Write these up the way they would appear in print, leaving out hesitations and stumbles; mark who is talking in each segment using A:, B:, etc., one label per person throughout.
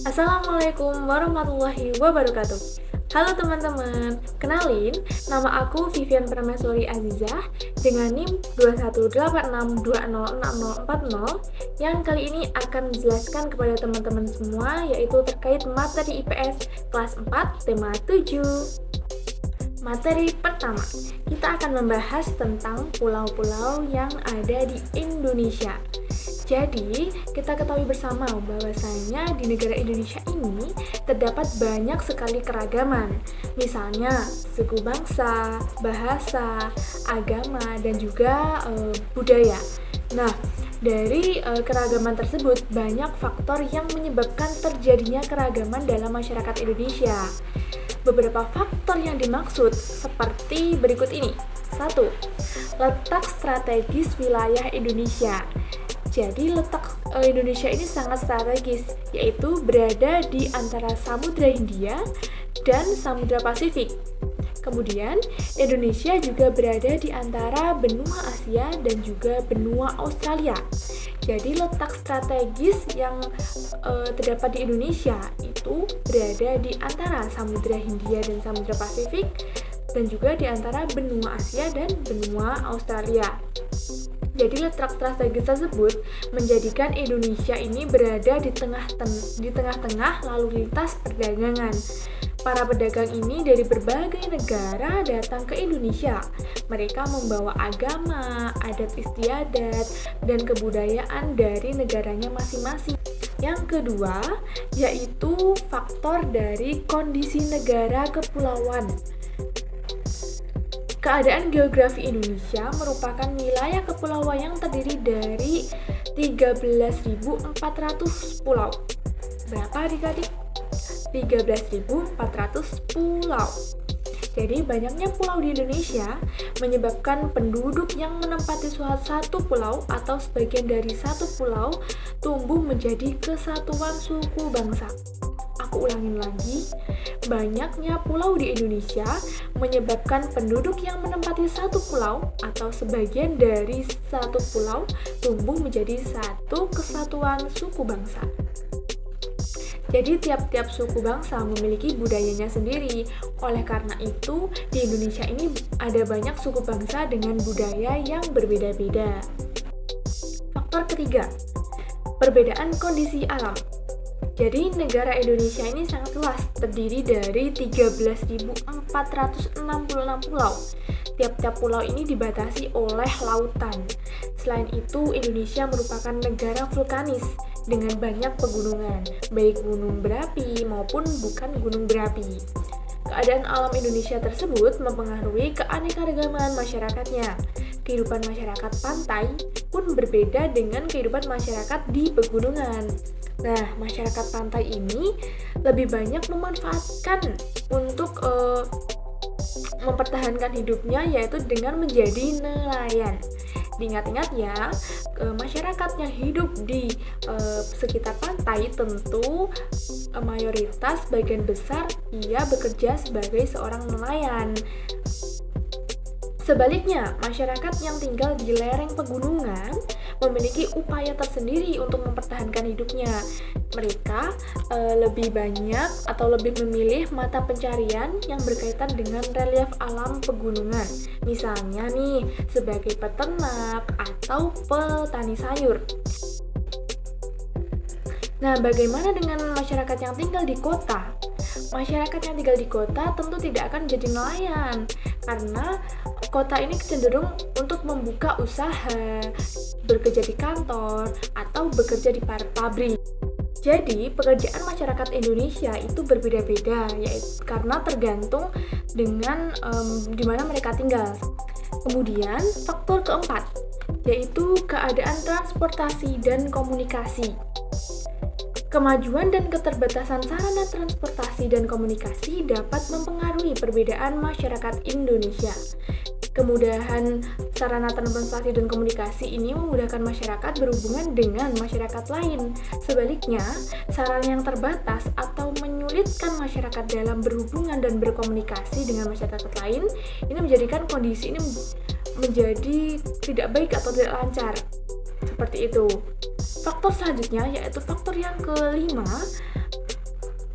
A: Assalamualaikum warahmatullahi wabarakatuh. Halo teman-teman, kenalin, nama aku Vivian Permaisuri Azizah dengan NIM 2186206040 yang kali ini akan menjelaskan kepada teman-teman semua yaitu terkait materi IPS kelas 4 tema 7. Materi pertama, kita akan membahas tentang pulau-pulau yang ada di Indonesia. Jadi, kita ketahui bersama bahwasanya di negara Indonesia ini terdapat banyak sekali keragaman. Misalnya, suku bangsa, bahasa, agama, dan juga budaya. Nah, dari keragaman tersebut banyak faktor yang menyebabkan terjadinya keragaman dalam masyarakat Indonesia. Beberapa faktor yang dimaksud seperti berikut ini. 1. Letak strategis wilayah Indonesia. Jadi letak Indonesia ini sangat strategis, yaitu berada di antara Samudra Hindia dan Samudra Pasifik. Kemudian, Indonesia juga berada di antara benua Asia dan juga benua Australia. Jadi letak strategis yang terdapat di Indonesia itu berada di antara Samudra Hindia dan Samudra Pasifik dan juga di antara benua Asia dan benua Australia. Jadi letak strategis tersebut menjadikan Indonesia ini berada di tengah-tengah lalu lintas perdagangan. Para pedagang ini dari berbagai negara datang ke Indonesia. Mereka membawa agama, adat istiadat, dan kebudayaan dari negaranya masing-masing. Yang kedua, yaitu faktor dari kondisi negara kepulauan. Keadaan geografi Indonesia merupakan wilayah kepulauan yang terdiri dari 13.400 pulau. Berapa adik-adik? 13.400 pulau. Jadi banyaknya pulau di Indonesia menyebabkan penduduk yang menempati satu pulau atau sebagian dari satu pulau tumbuh menjadi kesatuan suku bangsa. Aku ulangin lagi, banyaknya pulau di Indonesia menyebabkan penduduk yang menempati satu pulau atau sebagian dari satu pulau tumbuh menjadi satu kesatuan suku bangsa. Jadi tiap-tiap suku bangsa memiliki budayanya sendiri. Oleh karena itu, di Indonesia ini ada banyak suku bangsa dengan budaya yang berbeda-beda. Faktor ketiga, perbedaan kondisi alam. Jadi negara Indonesia ini sangat luas, terdiri dari 13.466 pulau. Tiap-tiap pulau ini dibatasi oleh lautan. Selain itu, Indonesia merupakan negara vulkanis dengan banyak pegunungan, baik gunung berapi maupun bukan gunung berapi. Keadaan alam Indonesia tersebut mempengaruhi keanekaragaman masyarakatnya. Kehidupan masyarakat pantai pun berbeda dengan kehidupan masyarakat di pegunungan. Nah, masyarakat pantai ini lebih banyak memanfaatkan untuk mempertahankan hidupnya yaitu dengan menjadi nelayan. Diingat-ingat ya, masyarakat yang hidup di sekitar pantai tentu mayoritas bagian besar ia bekerja sebagai seorang nelayan. Sebaliknya, masyarakat yang tinggal di lereng pegunungan memiliki upaya tersendiri untuk mempertahankan hidupnya. Mereka lebih banyak atau lebih memilih mata pencarian yang berkaitan dengan relief alam pegunungan. Misalnya nih, sebagai peternak atau petani sayur. Nah, bagaimana dengan masyarakat yang tinggal di kota? Masyarakat yang tinggal di kota tentu tidak akan jadi nelayan, karena kota ini cenderung untuk membuka usaha, bekerja di kantor, atau bekerja di pabrik. Jadi, pekerjaan masyarakat Indonesia itu berbeda-beda, yaitu karena tergantung dengan di mana mereka tinggal. Kemudian, faktor keempat, yaitu keadaan transportasi dan komunikasi. Kemajuan dan keterbatasan sarana transportasi dan komunikasi dapat mempengaruhi perbedaan masyarakat Indonesia. Kemudahan sarana transportasi dan komunikasi ini memudahkan masyarakat berhubungan dengan masyarakat lain. Sebaliknya, sarana yang terbatas atau menyulitkan masyarakat dalam berhubungan dan berkomunikasi dengan masyarakat lain, ini menjadikan kondisi ini menjadi tidak baik atau tidak lancar. Seperti itu. Faktor selanjutnya yaitu faktor yang kelima,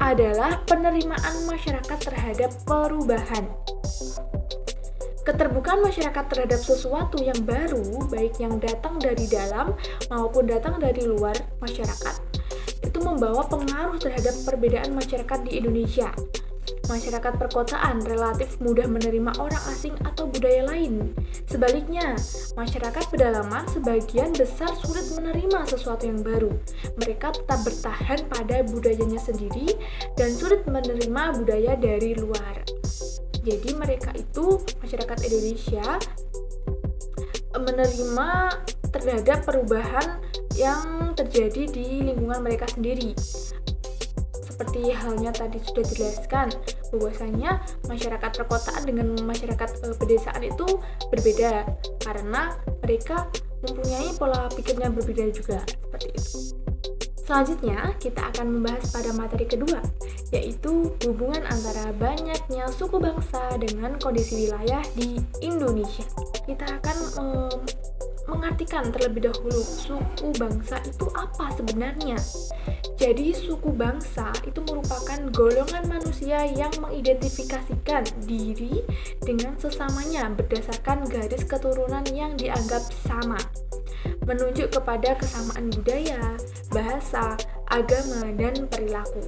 A: adalah penerimaan masyarakat terhadap perubahan. Keterbukaan masyarakat terhadap sesuatu yang baru, baik yang datang dari dalam maupun datang dari luar masyarakat, itu membawa pengaruh terhadap perbedaan masyarakat di Indonesia. Masyarakat perkotaan relatif mudah menerima orang asing atau budaya lain. Sebaliknya, masyarakat pedalaman sebagian besar sulit menerima sesuatu yang baru. Mereka tetap bertahan pada budayanya sendiri dan sulit menerima budaya dari luar. Jadi mereka itu, masyarakat Indonesia, menerima terhadap perubahan yang terjadi di lingkungan mereka sendiri. Seperti halnya tadi sudah dijelaskan, bahwasanya masyarakat perkotaan dengan masyarakat pedesaan itu berbeda karena mereka mempunyai pola pikirnya berbeda juga, seperti itu. Selanjutnya, kita akan membahas pada materi kedua, yaitu hubungan antara banyaknya suku bangsa dengan kondisi wilayah di Indonesia. Kita akan mengartikan terlebih dahulu suku bangsa itu apa sebenarnya. Jadi suku bangsa itu merupakan golongan manusia yang mengidentifikasikan diri dengan sesamanya berdasarkan garis keturunan yang dianggap sama, menunjuk kepada kesamaan budaya, bahasa, agama, dan perilaku.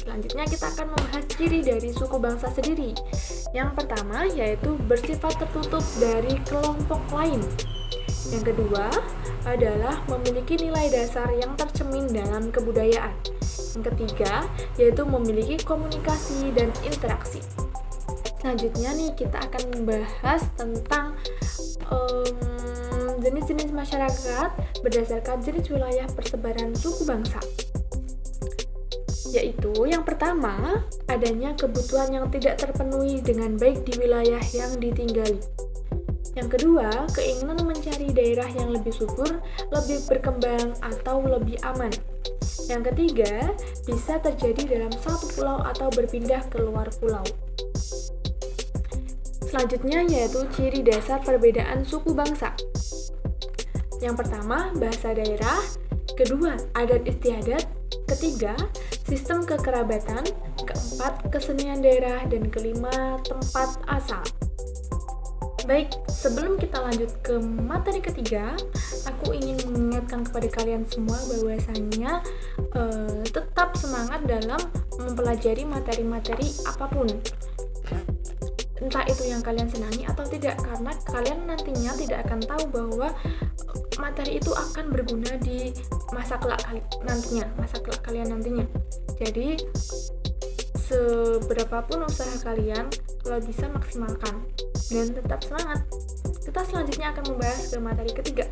A: Selanjutnya kita akan membahas ciri dari suku bangsa sendiri. Yang pertama yaitu bersifat tertutup dari kelompok lain. Yang kedua adalah memiliki nilai dasar yang tercermin dalam kebudayaan. Yang ketiga yaitu memiliki komunikasi dan interaksi. Selanjutnya nih kita akan membahas tentang jenis-jenis masyarakat berdasarkan jenis wilayah persebaran suku bangsa. Yaitu yang pertama, adanya kebutuhan yang tidak terpenuhi dengan baik di wilayah yang ditinggali. Yang kedua, keinginan mencari daerah yang lebih subur, lebih berkembang, atau lebih aman. Yang ketiga, bisa terjadi dalam satu pulau atau berpindah ke luar pulau. Selanjutnya yaitu ciri dasar perbedaan suku bangsa. Yang pertama, bahasa daerah. Kedua, adat istiadat. Ketiga, sistem kekerabatan. Keempat, kesenian daerah. Dan kelima, tempat asal. Baik, sebelum kita lanjut ke materi ketiga, aku ingin mengingatkan kepada kalian semua bahwasanya tetap semangat dalam mempelajari materi-materi apapun. Entah itu yang kalian senangi atau tidak, karena kalian nantinya tidak akan tahu bahwa materi itu akan berguna di masa kelak kalian nantinya. Jadi seberapapun usaha kalian, kalau bisa maksimalkan dan tetap semangat. Kita selanjutnya akan membahas ke materi ketiga,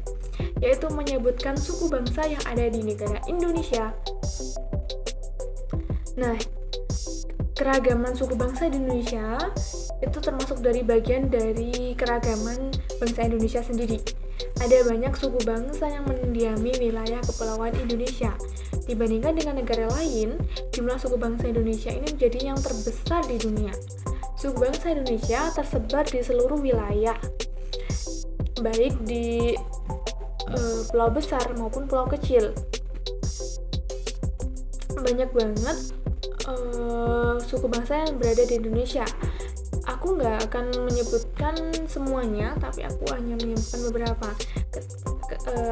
A: yaitu menyebutkan suku bangsa yang ada di negara Indonesia. Nah, keragaman suku bangsa di Indonesia itu termasuk dari bagian dari keragaman bangsa Indonesia sendiri. Ada banyak suku bangsa yang mendiami wilayah kepulauan Indonesia. Dibandingkan dengan negara lain, jumlah suku bangsa Indonesia ini menjadi yang terbesar di dunia. Suku bangsa Indonesia tersebar di seluruh wilayah, baik di pulau besar maupun pulau kecil. Banyak banget suku bangsa yang berada di Indonesia. Aku nggak akan menyebutkan semuanya, tapi aku hanya menyebutkan beberapa.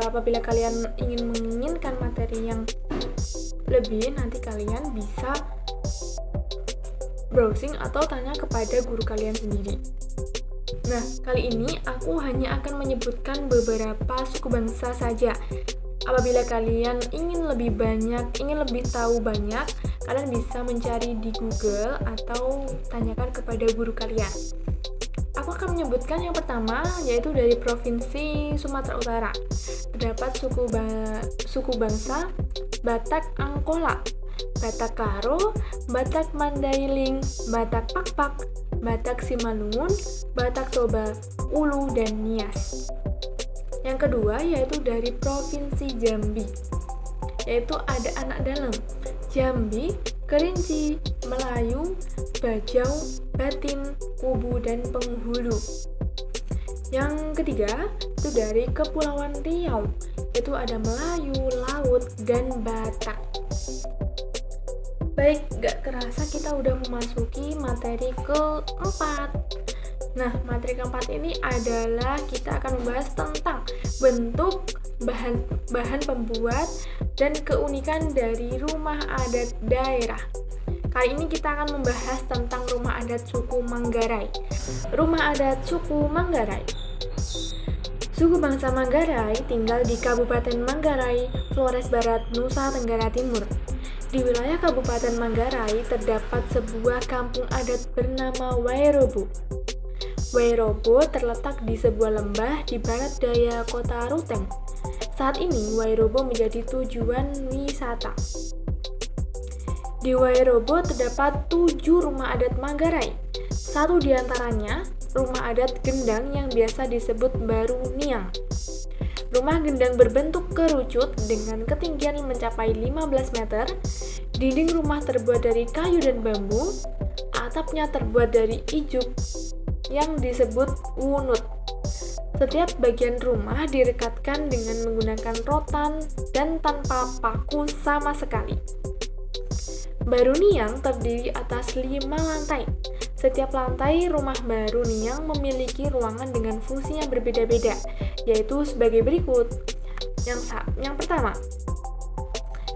A: Apabila kalian menginginkan materi yang lebih, nanti kalian bisa browsing atau tanya kepada guru kalian sendiri. Nah, kali ini aku hanya akan menyebutkan beberapa suku bangsa saja. Apabila kalian ingin lebih tahu banyak, kalian bisa mencari di Google atau tanyakan kepada guru kalian. Aku akan menyebutkan yang pertama, yaitu dari Provinsi Sumatera Utara. Terdapat suku bangsa Batak Angkola, Batak Karo, Batak Mandailing, Batak Pakpak, Batak Simalungun, Batak Toba, Ulu, dan Nias. Yang kedua yaitu dari Provinsi Jambi, yaitu ada anak dalam, Jambi, Kerinci, Melayu, Bajau, Batin, Kubu, dan Penghulu. Yang ketiga itu dari Kepulauan Riau, yaitu ada Melayu, Laut, dan Batak. Baik, gak kerasa kita udah memasuki materi keempat. Nah, materi keempat ini adalah kita akan membahas tentang bentuk, bahan pembuat, dan keunikan dari rumah adat daerah. Kali ini kita akan membahas tentang rumah adat suku Manggarai. Rumah adat suku Manggarai. Suku bangsa Manggarai tinggal di Kabupaten Manggarai, Flores Barat, Nusa Tenggara Timur. Di wilayah Kabupaten Manggarai terdapat sebuah kampung adat bernama Wairobo. Wairobo terletak di sebuah lembah di barat daya kota Ruteng. Saat ini Wairobo menjadi tujuan wisata. Di Wairobo terdapat 7 rumah adat Manggarai. Satu di antaranya rumah adat Gendang yang biasa disebut Baru Niang. Rumah gendang berbentuk kerucut dengan ketinggian mencapai 15 meter. Dinding rumah terbuat dari kayu dan bambu. Atapnya terbuat dari ijuk yang disebut wunut. Setiap bagian rumah direkatkan dengan menggunakan rotan dan tanpa paku sama sekali. Baru Niang terdiri atas 5 lantai. Setiap lantai rumah Baru Niang memiliki ruangan dengan fungsi yang berbeda-beda, yaitu sebagai berikut. Yang pertama,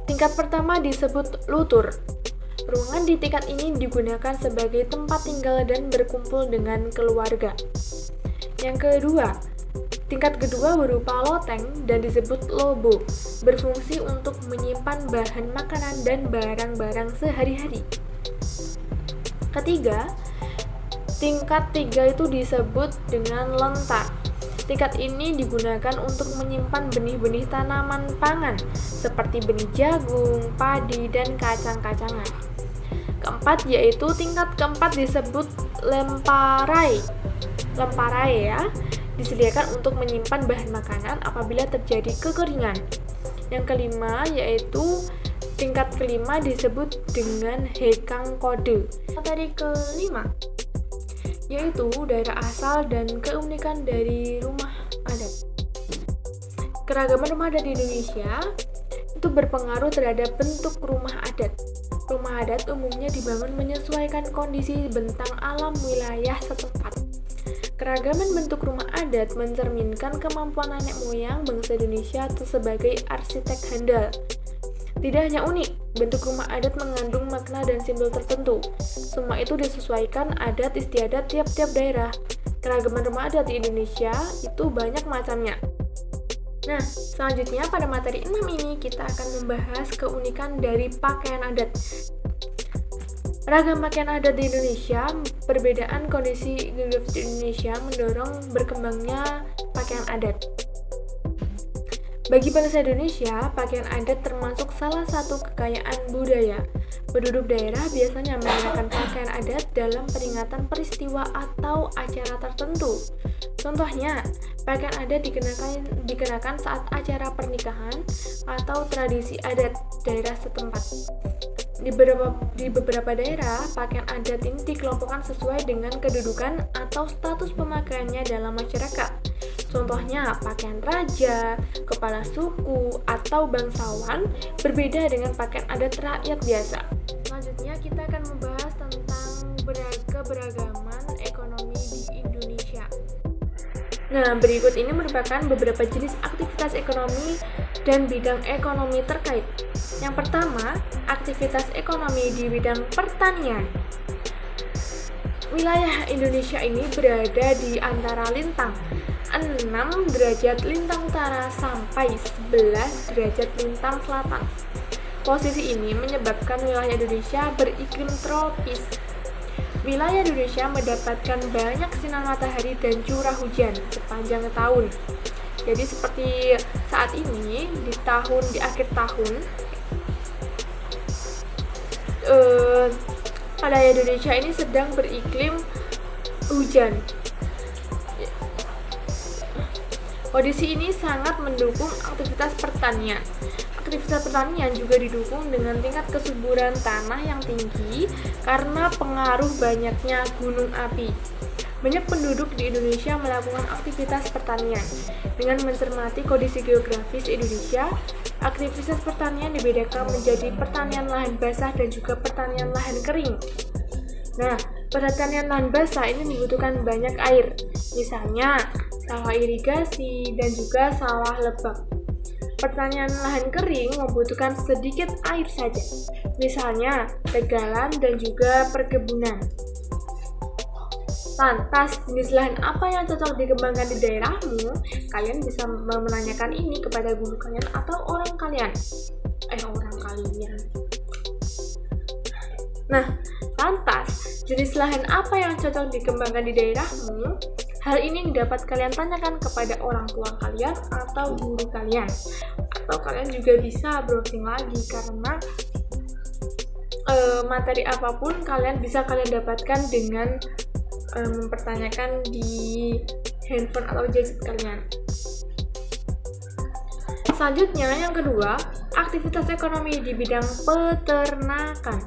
A: tingkat pertama disebut lutur. Ruangan di tingkat ini digunakan sebagai tempat tinggal dan berkumpul dengan keluarga. Yang kedua, tingkat kedua berupa loteng dan disebut lobo, berfungsi untuk menyimpan bahan makanan dan barang-barang sehari-hari. Ketiga, tingkat 3 itu disebut dengan lentar. Tingkat ini digunakan untuk menyimpan benih-benih tanaman pangan seperti benih jagung, padi, dan kacang-kacangan. Keempat, yaitu tingkat keempat disebut lemparai. Lemparai ya, disediakan untuk menyimpan bahan makanan apabila terjadi kekeringan. Yang kelima, yaitu tingkat kelima disebut dengan hekang kode. Materi kelima, yaitu daerah asal dan keunikan dari rumah adat. Keragaman rumah adat di Indonesia itu berpengaruh terhadap bentuk rumah adat. Rumah adat umumnya dibangun menyesuaikan kondisi bentang alam wilayah setempat. Keragaman bentuk rumah adat mencerminkan kemampuan nenek moyang bangsa Indonesia sebagai arsitek handal. Tidak hanya unik, bentuk rumah adat mengandung makna dan simbol tertentu. Semua itu disesuaikan adat istiadat tiap-tiap daerah. Keragaman rumah adat di Indonesia itu banyak macamnya. Nah, selanjutnya pada materi 6 ini kita akan membahas keunikan dari pakaian adat. Ragam pakaian adat di Indonesia, perbedaan kondisi geografis di Indonesia mendorong berkembangnya pakaian adat. Bagi bangsa Indonesia, pakaian adat termasuk salah satu kekayaan budaya. Penduduk daerah biasanya mengenakan pakaian adat dalam peringatan peristiwa atau acara tertentu. Contohnya, pakaian adat dikenakan saat acara pernikahan atau tradisi adat daerah setempat. Di beberapa daerah, pakaian adat ini dikelompokkan sesuai dengan kedudukan atau status pemakaiannya dalam masyarakat. Contohnya, pakaian raja, kepala suku, atau bangsawan berbeda dengan pakaian adat rakyat biasa. Selanjutnya, kita akan membahas tentang keberagaman ekonomi di Indonesia. Nah, berikut ini merupakan beberapa jenis aktivitas ekonomi dan bidang ekonomi terkait. Yang pertama, aktivitas ekonomi di bidang pertanian. Wilayah Indonesia ini berada di antara lintang 6 derajat lintang utara sampai 11 derajat lintang selatan. Posisi ini menyebabkan wilayah Indonesia beriklim tropis. Wilayah Indonesia mendapatkan banyak sinar matahari dan curah hujan sepanjang tahun. Jadi seperti saat ini di akhir tahun pada Indonesia ini sedang beriklim hujan. Kondisi ini sangat mendukung aktivitas pertanian. Aktivitas pertanian juga didukung dengan tingkat kesuburan tanah yang tinggi karena pengaruh banyaknya gunung api. Banyak penduduk di Indonesia melakukan aktivitas pertanian. Dengan mencermati kondisi geografis Indonesia, aktivitas pertanian dibedakan menjadi pertanian lahan basah dan juga pertanian lahan kering. Nah, pertanian lahan basah ini membutuhkan banyak air, misalnya sawah irigasi dan juga sawah lebak. Pertanian lahan kering membutuhkan sedikit air saja, misalnya tegalan dan juga perkebunan. Lantas, jenis lahan apa yang cocok dikembangkan di daerahmu? Kalian bisa menanyakan ini kepada guru kalian atau orang kalian. Nah, lantas, jenis lahan apa yang cocok dikembangkan di daerahmu? Hal ini dapat kalian tanyakan kepada orang tua kalian atau guru kalian. Atau kalian juga bisa browsing lagi, karena materi apapun bisa kalian dapatkan dengan mempertanyakan di handphone atau gadget kalian. Selanjutnya, yang kedua, aktivitas ekonomi di bidang peternakan.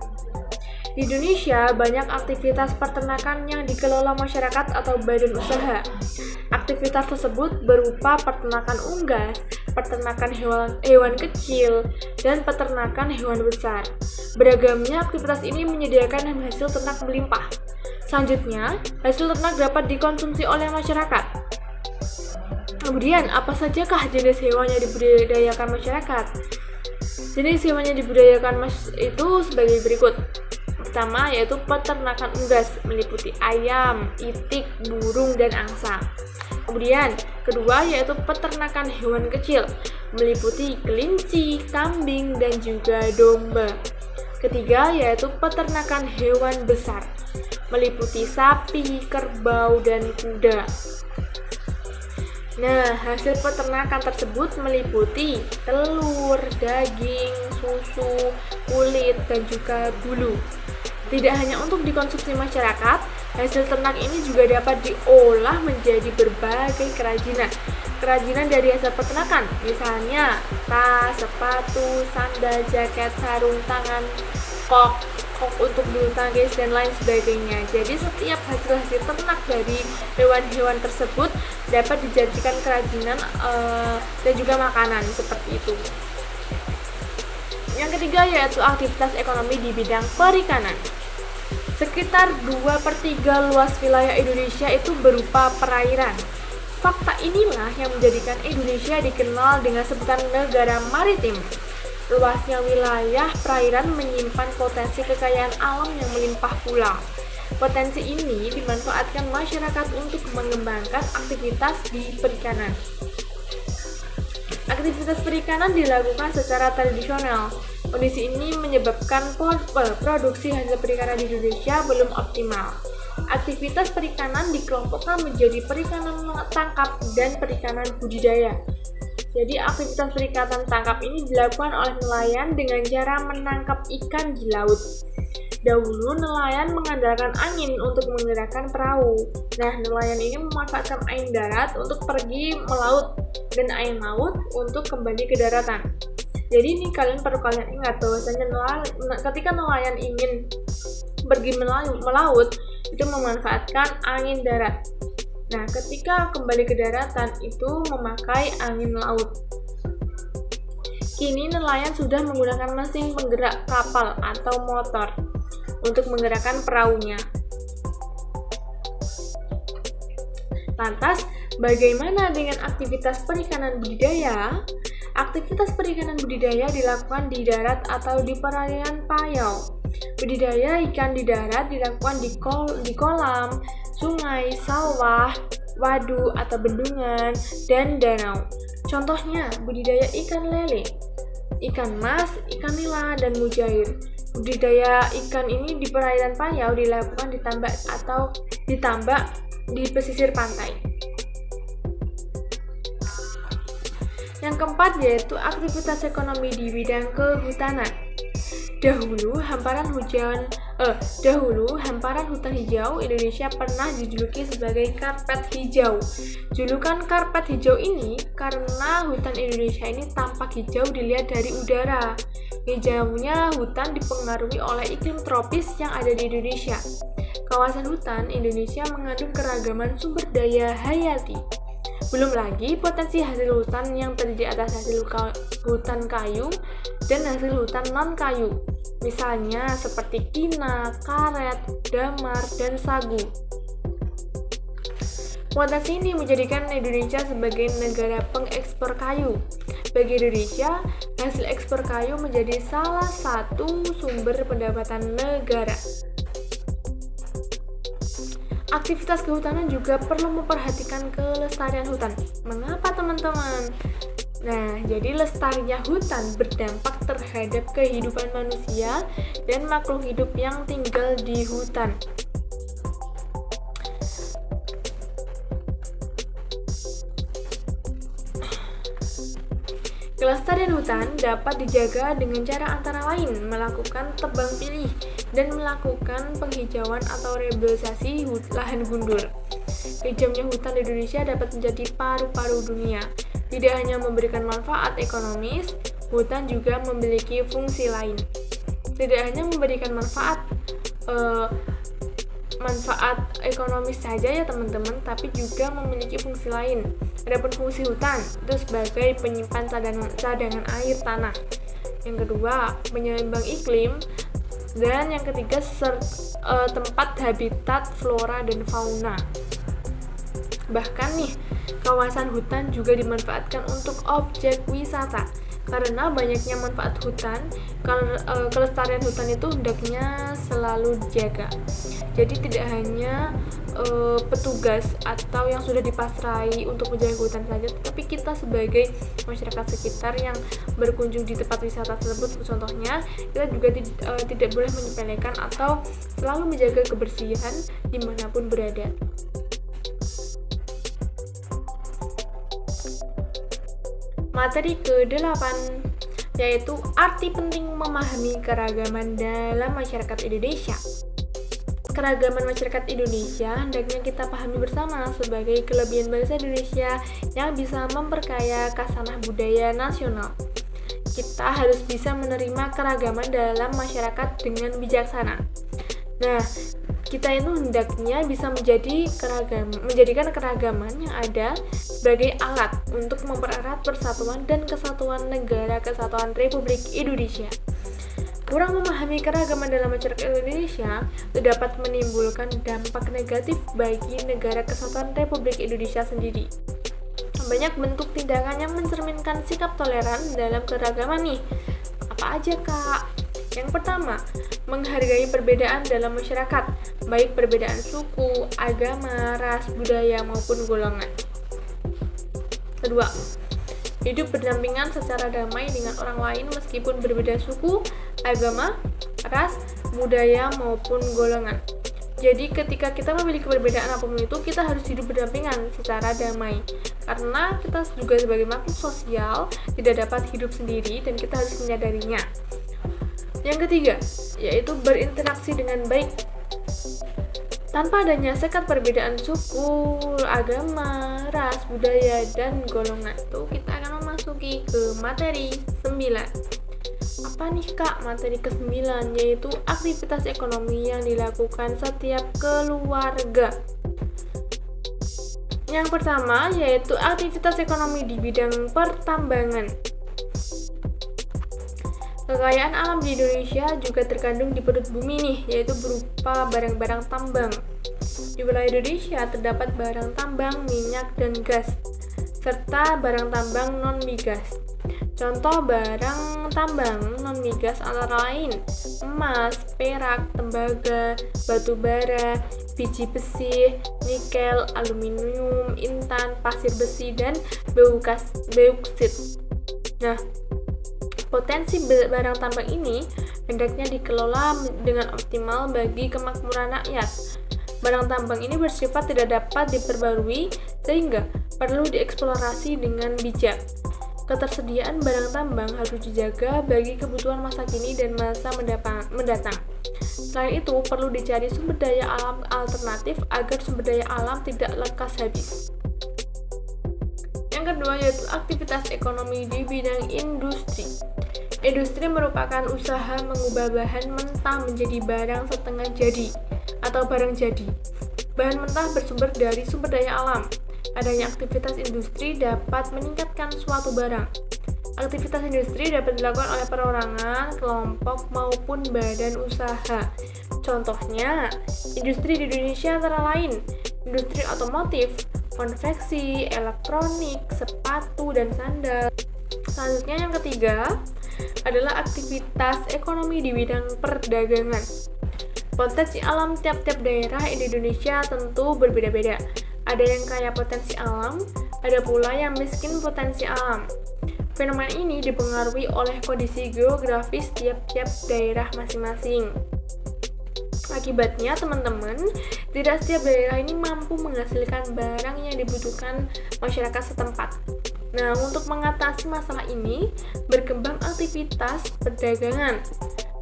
A: Di Indonesia, banyak aktivitas peternakan yang dikelola masyarakat atau badan usaha. Aktivitas tersebut berupa peternakan unggas, peternakan hewan kecil, dan peternakan hewan besar. Beragamnya aktivitas ini menyediakan hasil ternak melimpah. Selanjutnya, hasil ternak dapat dikonsumsi oleh masyarakat. Kemudian, apa sajakah jenis hewan yang dibudidayakan masyarakat? Jenis hewan yang dibudidayakan itu sebagai berikut. Pertama, yaitu peternakan unggas, meliputi ayam, itik, burung, dan angsa. Kemudian, kedua, yaitu peternakan hewan kecil, meliputi kelinci, kambing, dan juga domba. Ketiga, yaitu peternakan hewan besar, meliputi sapi, kerbau, dan kuda. Nah, hasil peternakan tersebut meliputi telur, daging, susu, kulit, dan juga bulu. Tidak hanya untuk dikonsumsi masyarakat, hasil ternak ini juga dapat diolah menjadi berbagai kerajinan. Kerajinan dari hasil peternakan, misalnya tas, sepatu, sandal, jaket, sarung tangan, kok untuk bulu tangkis, dan lain sebagainya. Jadi setiap hasil ternak dari hewan-hewan tersebut dapat dijadikan kerajinan dan juga makanan seperti itu. Yang ketiga, yaitu aktivitas ekonomi di bidang perikanan. Sekitar 2/3 luas wilayah Indonesia itu berupa perairan. Fakta inilah yang menjadikan Indonesia dikenal dengan sebutan negara maritim. Luasnya wilayah perairan menyimpan potensi kekayaan alam yang melimpah pula. Potensi ini dimanfaatkan masyarakat untuk mengembangkan aktivitas di perikanan. Aktivitas perikanan dilakukan secara tradisional. Kondisi ini menyebabkan produksi hasil perikanan di Indonesia belum optimal. Aktivitas perikanan dikelompokkan menjadi perikanan tangkap dan perikanan budidaya. Jadi aktivitas perikanan tangkap ini dilakukan oleh nelayan dengan cara menangkap ikan di laut. Dahulu nelayan mengandalkan angin untuk menggerakkan perahu. Nah, nelayan ini memanfaatkan angin darat untuk pergi melaut dan angin laut untuk kembali ke daratan. Jadi ini perlu kalian ingat bahwasanya ketika nelayan ingin pergi melaut itu memanfaatkan angin darat. Nah, ketika kembali ke daratan itu memakai angin laut. Kini nelayan sudah menggunakan mesin penggerak kapal atau motor untuk menggerakkan perahunya. Lantas, bagaimana dengan aktivitas perikanan budidaya? Aktivitas perikanan budidaya dilakukan di darat atau di perairan payau. Budidaya ikan di darat dilakukan di kolam, sungai, sawah, waduk atau bendungan, dan danau. Contohnya, budidaya ikan lele, ikan mas, ikan nila, dan mujair. Budidaya ikan ini di perairan payau dilakukan ditambak di pesisir pantai. Yang keempat, yaitu aktivitas ekonomi di bidang kehutanan. Dahulu hamparan hutan hijau Indonesia pernah dijuluki sebagai karpet hijau. Julukan karpet hijau ini karena hutan Indonesia ini tampak hijau dilihat dari udara. Hijaunya hutan dipengaruhi oleh iklim tropis yang ada di Indonesia. Kawasan hutan Indonesia mengandung keragaman sumber daya hayati. Belum lagi potensi hasil hutan yang terdiri atas hasil hutan kayu dan hasil hutan non-kayu. Misalnya seperti kina, karet, damar, dan sagu. Potensi ini menjadikan Indonesia sebagai negara pengekspor kayu. Bagi Indonesia, hasil ekspor kayu menjadi salah satu sumber pendapatan negara. Aktivitas kehutanan juga perlu memperhatikan kelestarian hutan. Mengapa teman-teman? Nah, jadi lestarinya hutan berdampak terhadap kehidupan manusia dan makhluk hidup yang tinggal di hutan. Kelestarian hutan dapat dijaga dengan cara antara lain melakukan tebang pilih dan melakukan penghijauan atau reboisasi lahan gundul. Hijaunya hutan di Indonesia dapat menjadi paru-paru dunia. Tidak hanya memberikan manfaat ekonomis, hutan juga memiliki fungsi lain. Tidak hanya memberikan manfaat ekonomis saja ya teman-teman, tapi juga memiliki fungsi lain. Adapun fungsi hutan itu sebagai penyimpan cadangan air tanah. Yang kedua, penyeimbang iklim, dan yang ketiga tempat habitat flora dan fauna. Bahkan nih, kawasan hutan juga dimanfaatkan untuk objek wisata. Karena banyaknya manfaat hutan, kelestarian hutan itu hendaknya selalu dijaga. Jadi tidak hanya petugas atau yang sudah dipasrai untuk menjaga hutan saja, tetapi kita sebagai masyarakat sekitar yang berkunjung di tempat wisata tersebut, contohnya kita juga tidak boleh menyepelekan atau selalu menjaga kebersihan dimanapun berada. Materi ke-8 yaitu arti penting memahami keragaman dalam masyarakat Indonesia. Keragaman masyarakat Indonesia hendaknya kita pahami bersama sebagai kelebihan bangsa Indonesia yang bisa memperkaya khasanah budaya nasional. Kita harus bisa menerima keragaman dalam masyarakat dengan bijaksana. Nah, kita itu hendaknya bisa menjadikan keragaman yang ada sebagai alat untuk mempererat persatuan dan kesatuan negara kesatuan Republik Indonesia. Kurang memahami keragaman dalam masyarakat Indonesia dapat menimbulkan dampak negatif bagi negara kesatuan Republik Indonesia sendiri. Banyak bentuk tindakan yang mencerminkan sikap toleran dalam keragaman nih. Apa aja, Kak? Yang pertama, menghargai perbedaan dalam masyarakat, baik perbedaan suku, agama, ras, budaya, maupun golongan. Kedua, hidup berdampingan secara damai dengan orang lain meskipun berbeda suku, agama, ras, budaya, maupun golongan. Jadi ketika kita memiliki perbedaan apapun itu, kita harus hidup berdampingan secara damai. Karena kita juga sebagai makhluk sosial tidak dapat hidup sendiri dan kita harus menyadarinya. Yang ketiga, yaitu berinteraksi dengan baik. Tanpa adanya sekat perbedaan suku, agama, ras, budaya, dan golongan itu, kita akan memasuki ke materi 9. Apa nih Kak materi ke-9? Yaitu aktivitas ekonomi yang dilakukan setiap keluarga. Yang pertama yaitu aktivitas ekonomi di bidang pertambangan. Kekayaan alam di Indonesia juga terkandung di perut bumi nih, yaitu berupa barang-barang tambang. Di wilayah Indonesia terdapat barang tambang, minyak, dan gas, serta barang tambang non-migas. Contoh barang tambang non-migas antara lain emas, perak, tembaga, batu bara, biji besi, nikel, aluminium, intan, pasir besi, dan bauksit. Nah, potensi barang tambang ini hendaknya dikelola dengan optimal bagi kemakmuran rakyat. Barang tambang ini bersifat tidak dapat diperbarui sehingga perlu dieksplorasi dengan bijak. Ketersediaan barang tambang harus dijaga bagi kebutuhan masa kini dan masa mendatang. Selain itu, perlu dicari sumber daya alam alternatif agar sumber daya alam tidak lekas habis. Yang kedua yaitu aktivitas ekonomi di bidang industri. Industri merupakan usaha mengubah bahan mentah menjadi barang setengah jadi atau barang jadi. Bahan mentah bersumber dari sumber daya alam. Adanya aktivitas industri dapat meningkatkan suatu barang. Aktivitas industri dapat dilakukan oleh perorangan, kelompok, maupun badan usaha. Contohnya, industri di Indonesia antara lain industri otomotif, konveksi, elektronik, sepatu, dan sandal. Selanjutnya yang ketiga adalah aktivitas ekonomi di bidang perdagangan. Potensi alam tiap-tiap daerah di Indonesia tentu berbeda-beda. Ada yang kaya potensi alam, ada pula yang miskin potensi alam. Fenomena ini dipengaruhi oleh kondisi geografis tiap-tiap daerah masing-masing. Akibatnya, teman-teman, tidak setiap daerah ini mampu menghasilkan barang yang dibutuhkan masyarakat setempat. Nah, untuk mengatasi masalah ini, berkembang aktivitas perdagangan.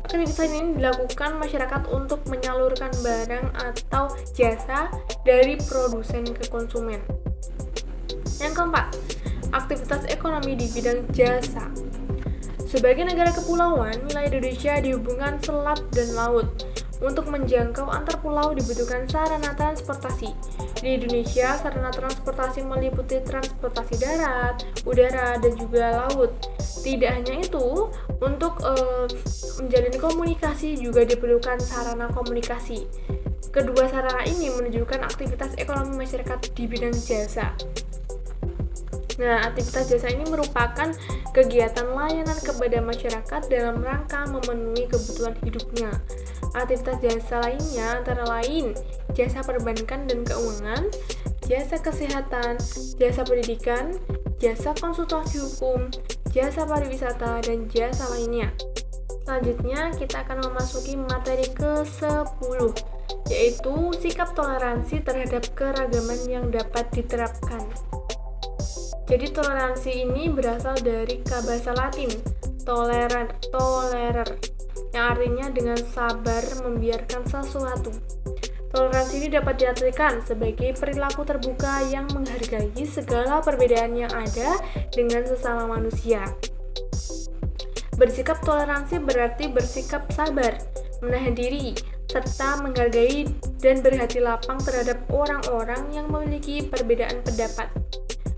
A: Aktivitas ini dilakukan masyarakat untuk menyalurkan barang atau jasa dari produsen ke konsumen. Yang keempat, aktivitas ekonomi di bidang jasa. Sebagai negara kepulauan, wilayah Indonesia dihubungkan selat dan laut. Untuk menjangkau antar pulau dibutuhkan sarana transportasi. Di Indonesia, sarana transportasi meliputi transportasi darat, udara, dan juga laut. Tidak hanya itu, untuk menjalin komunikasi juga diperlukan sarana komunikasi. Kedua sarana ini menunjukkan aktivitas ekonomi masyarakat di bidang jasa. Nah, aktivitas jasa ini merupakan kegiatan layanan kepada masyarakat dalam rangka memenuhi kebutuhan hidupnya. Aktivitas jasa lainnya antara lain jasa perbankan dan keuangan, jasa kesehatan, jasa pendidikan, jasa konsultasi hukum, jasa pariwisata, dan jasa lainnya. Selanjutnya, kita akan memasuki materi ke-10, yaitu sikap toleransi terhadap keragaman yang dapat diterapkan. Jadi toleransi ini berasal dari bahasa Latin, tolerer, yang artinya dengan sabar membiarkan sesuatu. Toleransi ini dapat diartikan sebagai perilaku terbuka yang menghargai segala perbedaan yang ada dengan sesama manusia. Bersikap toleransi berarti bersikap sabar, menahan diri, serta menghargai dan berhati lapang terhadap orang-orang yang memiliki perbedaan pendapat.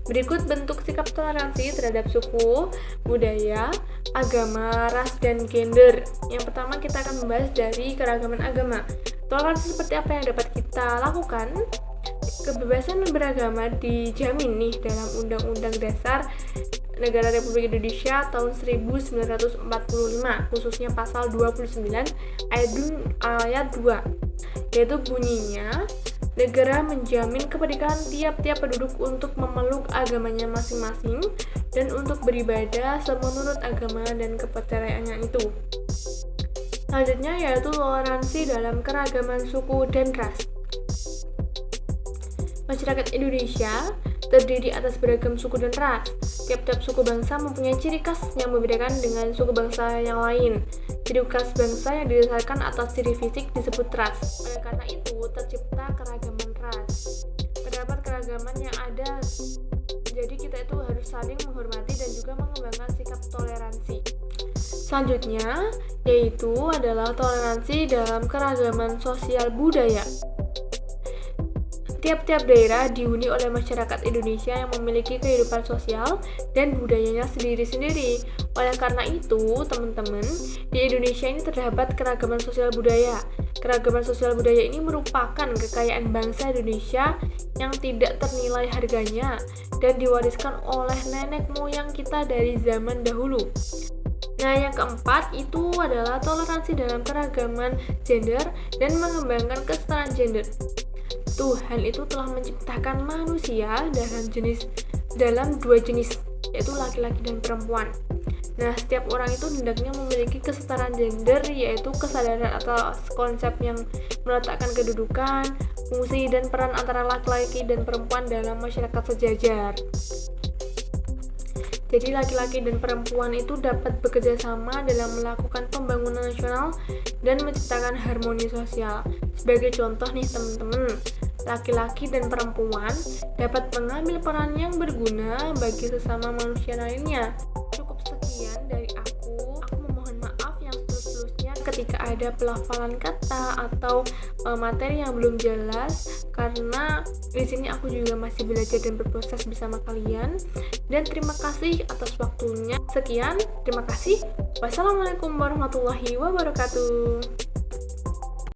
A: Berikut bentuk sikap toleransi terhadap suku, budaya, agama, ras, dan gender. Yang pertama, kita akan membahas dari keragaman agama. Toleransi seperti apa yang dapat kita lakukan? Kebebasan beragama dijamin nih dalam Undang-Undang Dasar Negara Republik Indonesia tahun 1945, khususnya pasal 29 ayat 2, yaitu bunyinya, negara menjamin kemerdekaan tiap-tiap penduduk untuk memeluk agamanya masing-masing dan untuk beribadah menurut agama dan kepercayaannya itu. Selanjutnya yaitu toleransi dalam keragaman suku dan ras. Masyarakat Indonesia terdiri atas beragam suku dan ras. Tiap-tiap suku bangsa mempunyai ciri khas yang membedakan dengan suku bangsa yang lain. Ciri khas bangsa yang didasarkan atas ciri fisik disebut ras. Oleh karena itu, tercipta keragaman ras. Terdapat keragaman yang ada, jadi kita itu harus saling menghormati dan juga mengembangkan sikap toleransi. Selanjutnya, yaitu adalah toleransi dalam keragaman sosial budaya. Tiap-tiap daerah dihuni oleh masyarakat Indonesia yang memiliki kehidupan sosial dan budayanya sendiri-sendiri. Oleh karena itu, teman-teman, di Indonesia ini terdapat keragaman sosial budaya. Keragaman sosial budaya ini merupakan kekayaan bangsa Indonesia yang tidak ternilai harganya dan diwariskan oleh nenek moyang kita dari zaman dahulu. Nah, yang keempat itu adalah toleransi dalam keragaman gender dan mengembangkan kesetaraan gender. Tuhan itu telah menciptakan manusia dalam dua jenis, yaitu laki-laki dan perempuan. Nah, setiap orang itu hendaknya memiliki kesetaraan gender, yaitu kesadaran atas konsep yang meletakkan kedudukan, fungsi, dan peran antara laki-laki dan perempuan dalam masyarakat sejajar. Jadi laki-laki dan perempuan itu dapat bekerja sama dalam melakukan pembangunan nasional dan menciptakan harmoni sosial. Sebagai contoh nih teman-teman, laki-laki dan perempuan dapat mengambil peran yang berguna bagi sesama manusia lainnya. Cukup sekian dari aku memohon maaf yang setulus-tulusnya jika ada pelafalan kata atau materi yang belum jelas, karena di sini aku juga masih belajar dan berproses bersama kalian. Dan terima kasih atas waktunya. Sekian, terima kasih. Wassalamualaikum warahmatullahi wabarakatuh.